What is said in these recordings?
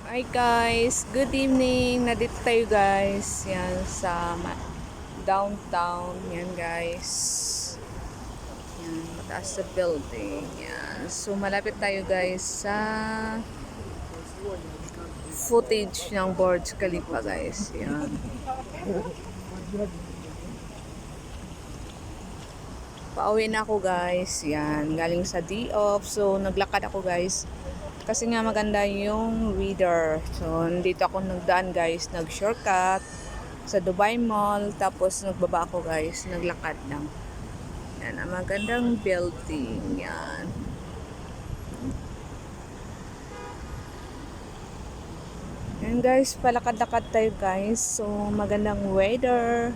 Hi guys, good evening. Nandito tayo guys. Yan sa downtown. Yan guys. Yan, mataas sa building. Yan. So malapit tayo guys sa footage ng Burj Khalifa guys. Yan. Pauwi na ako guys. Yan, galing sa D-off. So naglakad ako guys. Kasi nga maganda yung weather. So, nandito ako nagdaan guys. Nag-shortcut sa Dubai Mall. Tapos, nagbaba ako guys. Naglakad lang. Yan, ang magandang building. Yan. Yan guys, palakad-lakad tayo guys. So, magandang weather.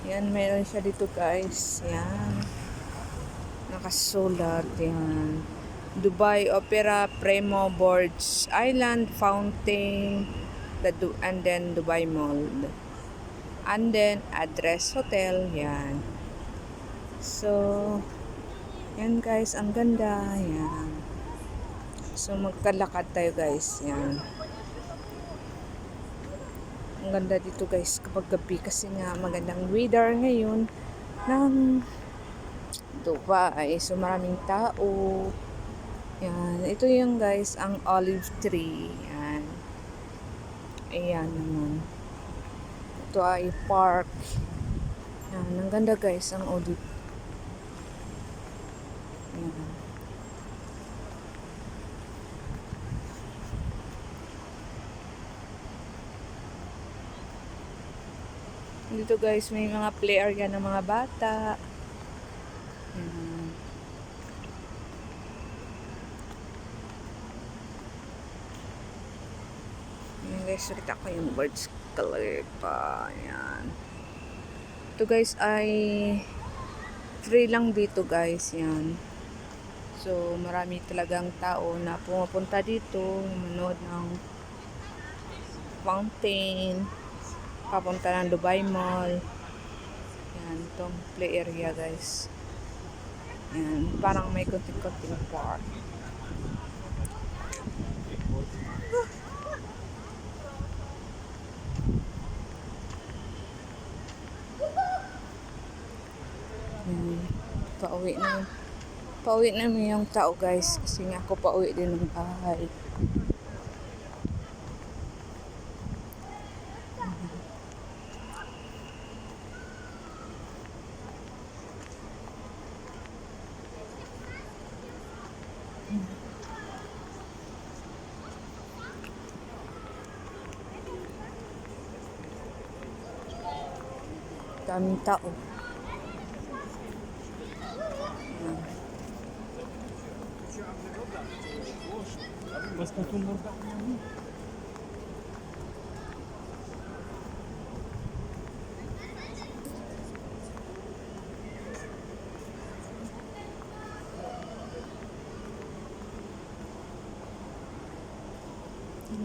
Yan, meron siya dito guys. Yan. Nakasulat. Yan. Dubai Opera Premo Burj Island Fountain and then Dubai Mall and then address hotel. Yan, so yan guys, ang ganda. Yan, so magkalakad tayo guys. Yan, ang ganda dito guys kapag gabi kasi nga magandang weather ngayon ng Dubai. So maraming tao. Yan, ito yung guys, ang olive tree. Yan. Ayan naman. Ito ay park. Yan, ang ganda guys, ang olive. Yan. Dito guys, may mga play area ng mga bata. Yan. Ayan guys, kita ko yung Burj Khalifa. Ayan. Ito guys ay free lang dito guys. Yan. So marami talagang tao na pumupunta dito, manood ng fountain, papunta ng Dubai Mall. Yan, itong play area guys. Yan, parang may konting-konting park. Pauwi na yung tao guys, kasi nga ako pauwi din ng bahay. Daming tao.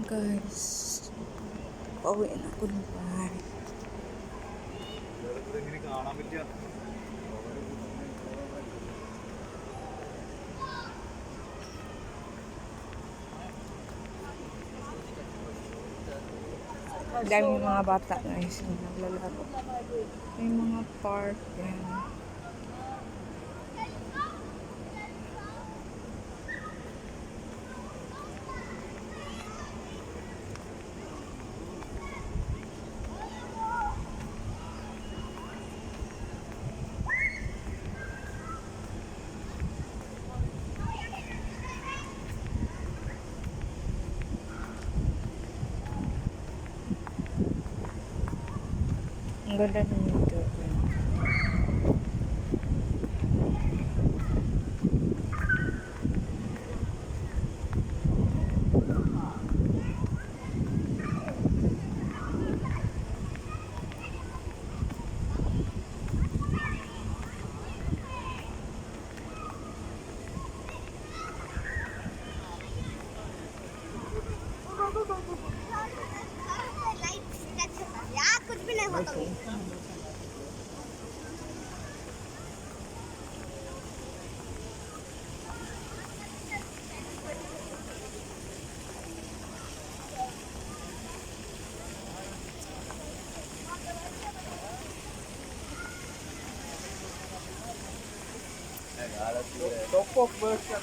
Guys, pauwi na ako ng bahay. Daming mga bata guys yung naglalaro. May mga park yan. Ang ganda ng dito. कुछ भी नहीं होता। Tokpok version.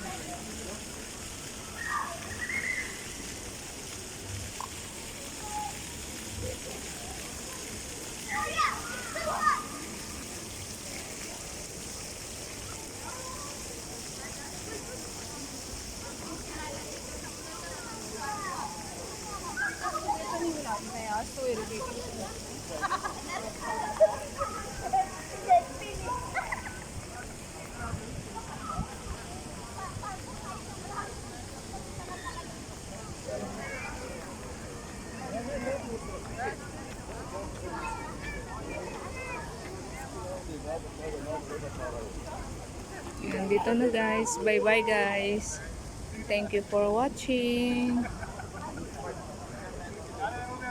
Nandito na guys. Bye bye guys. Thank you for watching.